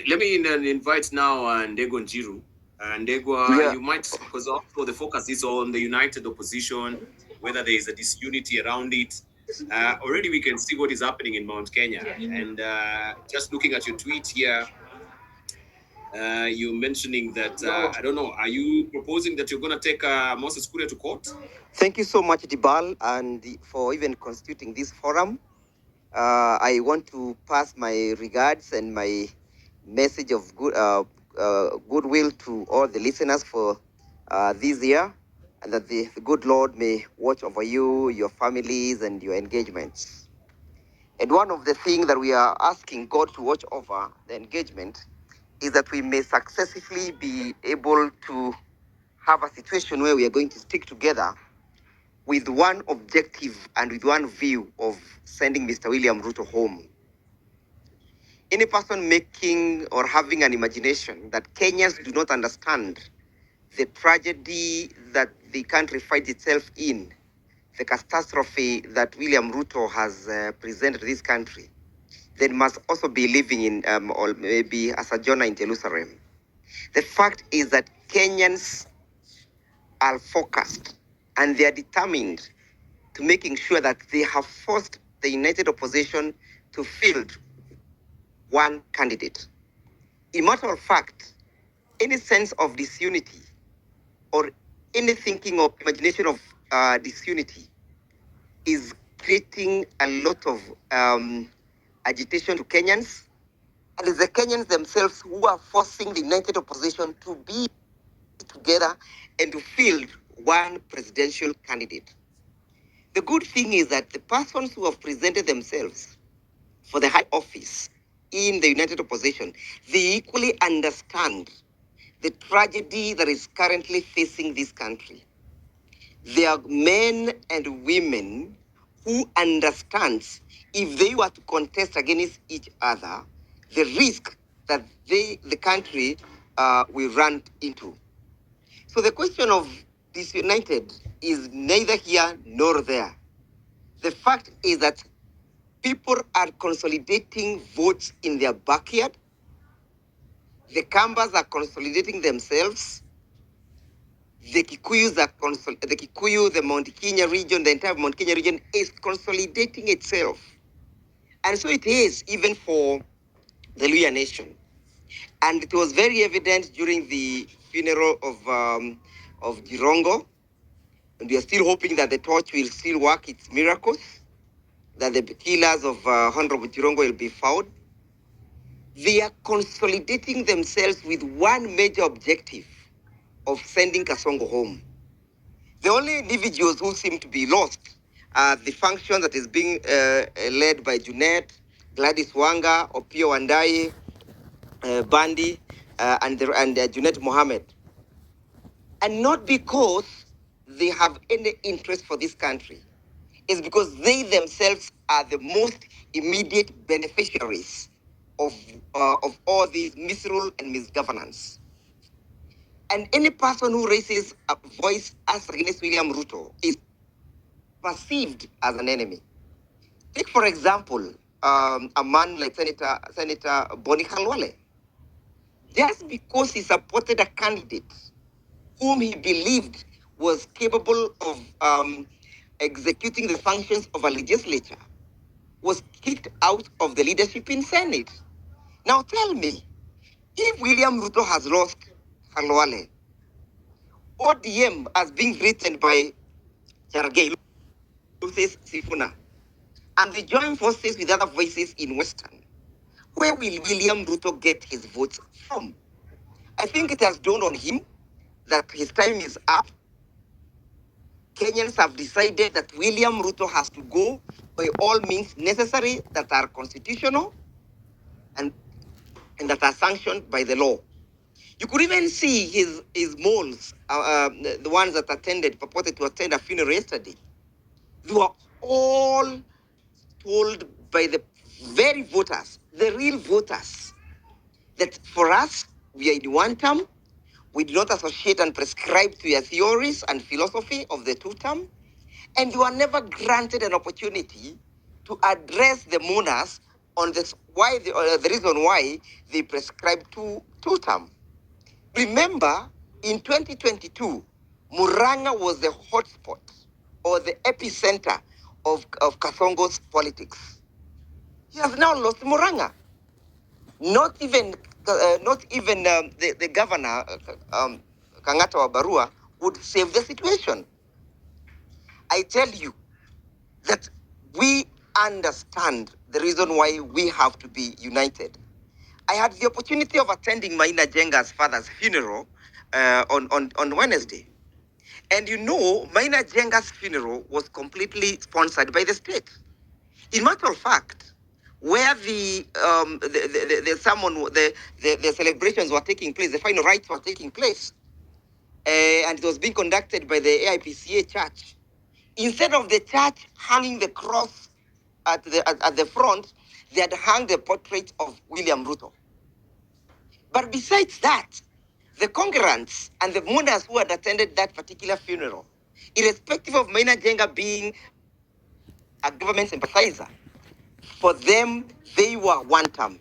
let me invite now Ndegwa Njiru. Ndegwa, you might, because also the focus is on the united opposition, whether there is a disunity around it. Already we can see what is happening in Mount Kenya. And just looking at your tweet here, you mentioning that, I don't know, are you proposing that you're going to take Moses Kuria to court? Thank you so much, Dibal, and for even constituting this forum. I want to pass my regards and my message of goodwill to all the listeners for this year, and that the good Lord may watch over you, your families, and your engagements. And one of the things that we are asking God to watch over the engagement is that we may successfully be able to have a situation where we are going to stick together with one objective and with one view of sending Mr. William Ruto home. Any person making or having an imagination that Kenyans do not understand the tragedy that the country finds itself in, the catastrophe that William Ruto has presented to this country, then must also be living in or maybe a sojourner in Jerusalem. The fact is that Kenyans are focused and they are determined to making sure that they have forced the united opposition to field one candidate. In matter of fact, any sense of disunity or any thinking or imagination of disunity is creating a lot of agitation to Kenyans, and it's the Kenyans themselves who are forcing the united opposition to be together and to field one presidential candidate. The good thing is that the persons who have presented themselves for the high office in the united opposition, they equally understand the tragedy that is currently facing this country. They are men and women who understand if they were to contest against each other, the risk that the country will run into. So the question of disunited is neither here nor there. The fact is that people are consolidating votes in their backyard. The Kambas are consolidating themselves. The Kikuyus the Kikuyu, the Mount Kenya region, the entire Mount Kenya region is consolidating itself. And so it is even for the Luhya nation. And it was very evident during the funeral of Jirongo. And we are still hoping that the torch will still work its miracles, that the killers of Honorable Jirongo will be found. They are consolidating themselves with one major objective of sending Kasongo home. The only individuals who seem to be lost are the function that is being led by Junet, Gladys Wanga, Opio Wandai, Bandi, and Junet Mohammed. And not because they have any interest for this country. It's because they themselves are the most immediate beneficiaries of all these misrule and misgovernance. And any person who raises a voice as against William Ruto is perceived as an enemy. Take, for example, a man like Senator Boni Khalwale. Just because he supported a candidate whom he believed was capable of executing the functions of a legislature, was kicked out of the leadership in Senate. Now tell me, if William Ruto has lost Khalwale, ODM as being written by Chargei Luces Sifuna, and they join forces with other voices in Western, where will William Ruto get his votes from? I think it has dawned on him that his time is up. Kenyans have decided that William Ruto has to go by all means necessary that are constitutional and that are sanctioned by the law. You could even see his moles, the ones that purported to attend a funeral yesterday. They were all told by the very voters, the real voters, that for us, we are in one term. We do not associate and prescribe to your theories and philosophy of the two term. And you are never granted an opportunity to address the mourners on this why the reason why they prescribed two term. Remember, in 2022, Muranga was the hotspot or the epicenter of Kasongo's politics. He has now lost Muranga. Not even the governor, Kangata Wabarua, would save the situation. I tell you that we understand the reason why we have to be united. I had the opportunity of attending Maina Jenga's father's funeral on Wednesday. And you know, Maina Jenga's funeral was completely sponsored by the state. In matter of fact, where the sermon, the celebrations were taking place, the final rites were taking place, and it was being conducted by the AIPCA church. Instead of the church hanging the cross at the front, they had hung the portrait of William Ruto. But besides that, the congregants and the mourners who had attended that particular funeral, irrespective of Maina Jenga being a government sympathizer, for them, they were one term.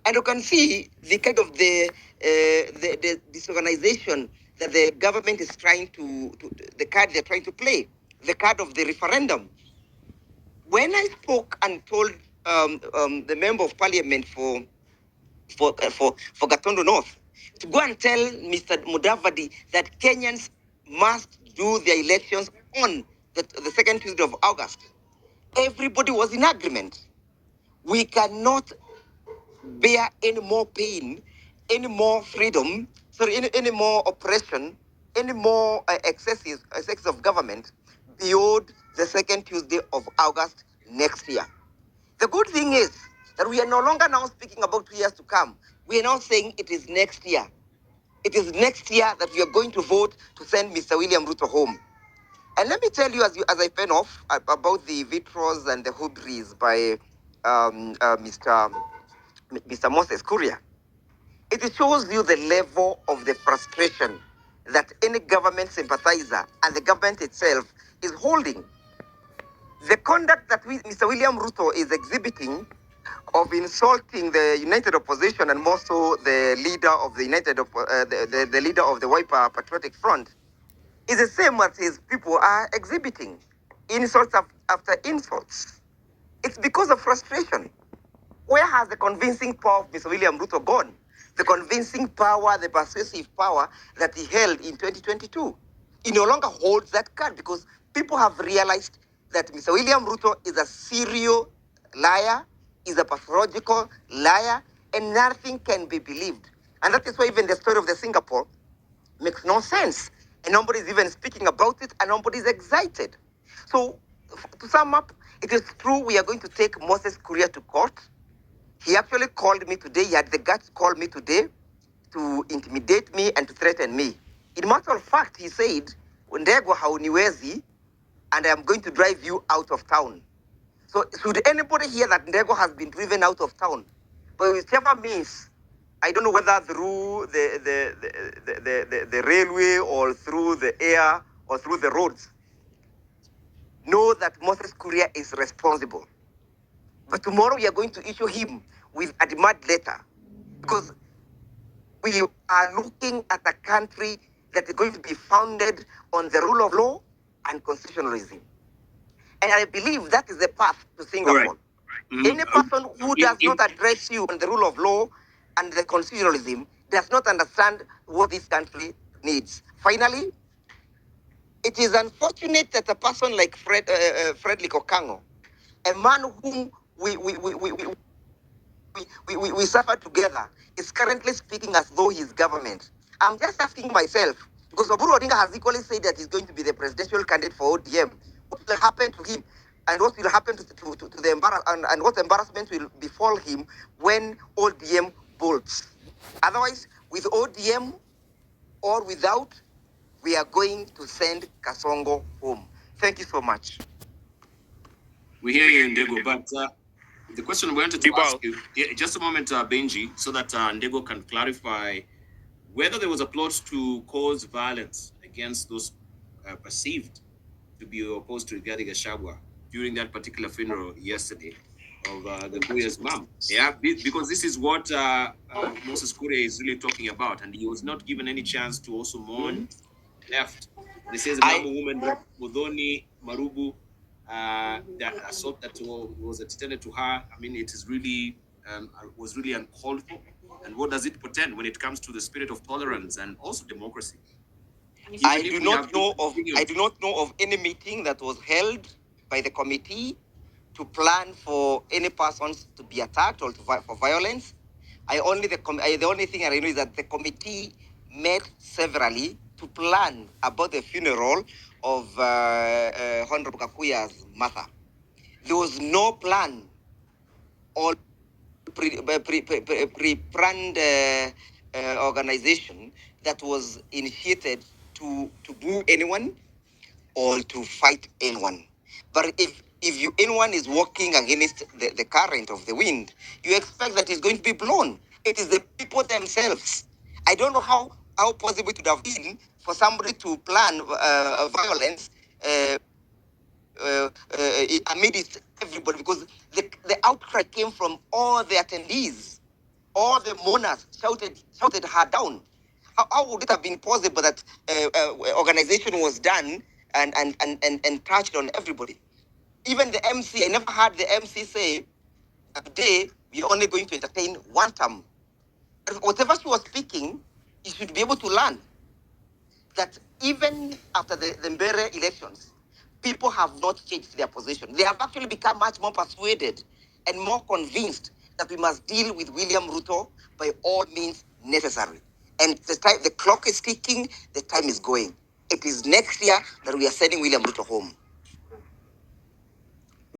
And you can see the kind of the disorganization that the government is trying to the card they're trying to play, the card of the referendum. When I spoke and told the member of parliament for Gatondo North to go and tell Mr. Mudavadi that Kenyans must do their elections on the second Tuesday of August, everybody was in agreement. We cannot bear any more pain, any more freedom, sorry, any more oppression, any more excess of government beyond the second Tuesday of August next year. The good thing is that we are no longer now speaking about 2 years to come. We are now saying it is next year. It is next year that we are going to vote to send Mr. William Ruto home. And let me tell you, as I pen off, about the vitros and the hubris by Mr. Moses Kuria. It shows you the level of the frustration that any government sympathizer and the government itself is holding. The conduct that Mr. William Ruto is exhibiting of insulting the united opposition and more so the leader of the the leader of the Wiper Patriotic Front is the same as his people are exhibiting, insults after insults. It's because of frustration. Where has the convincing power of Mr. William Ruto gone? The convincing power, the persuasive power that he held in 2022. He no longer holds that card because people have realized that Mr. William Ruto is a serial liar, is a pathological liar, and nothing can be believed. And that is why even the story of the Singapore makes no sense. And nobody's even speaking about it, and nobody's excited. So, to sum up, it is true we are going to take Moses Kuria to court. He actually called me today. He had the guts to call me today to intimidate me and to threaten me. In matter of fact, he said, Ndegwa hauniwezi, and I am going to drive you out of town. So should anybody hear that Ndegwa has been driven out of town, by whichever means, I don't know whether through the railway or through the air or through the roads, know that Moses Kuria is responsible. But tomorrow we are going to issue him with a demand letter because we are looking at a country that is going to be founded on the rule of law and constitutionalism. And I believe that is the path to Singapore. Right. Any person who does not address you on the rule of law and the constitutionalism does not understand what this country needs. Finally, it is unfortunate that a person like Frederick Okango, a man whom we suffer together, is currently speaking as though he's government. I'm just asking myself, because Oburu Odinga has equally said that he's going to be the presidential candidate for ODM. What will happen to him? And what will happen to the and what embarrassment will befall him when ODM bolts? Otherwise, with ODM or without, we are going to send Kasongo home. Thank you so much. We hear you, Ndegwa, but the question we wanted to ask you, just a moment, Benji, so that Ndegwa can clarify whether there was a plot to cause violence against those perceived to be opposed to Rigathi Gachagua during that particular funeral yesterday. the Kuya's mom. Yeah, because this is what Moses Kuria is really talking about, and he was not given any chance to also mourn. Left. And he says, Mama woman, Mudhoni, Marubu, that assault that was attended to her. I mean, it is really was really uncalled for. And what does it portend when it comes to the spirit of tolerance and also democracy? I do not know of any meeting that was held by the committee to plan for any persons to be attacked or for violence. The only thing I know is that the committee met severally to plan about the funeral of Honorable Kakuya's mother. There was no plan or pre-planned organization that was initiated to move anyone or to fight anyone. But if anyone is walking against the current of the wind, you expect that it's going to be blown. It is the people themselves. I don't know how possible it would have been for somebody to plan violence amidst everybody, because the outcry came from all the attendees, all the mourners shouted her down. How would it have been possible that organization was done and touched on everybody? Even the MC, I never heard the MC say that today we're only going to entertain one term. Whatever she was speaking, you should be able to learn that even after the Mbere elections, people have not changed their position. They have actually become much more persuaded and more convinced that we must deal with William Ruto by all means necessary. And the clock is ticking, the time is going. It is next year that we are sending William Ruto home.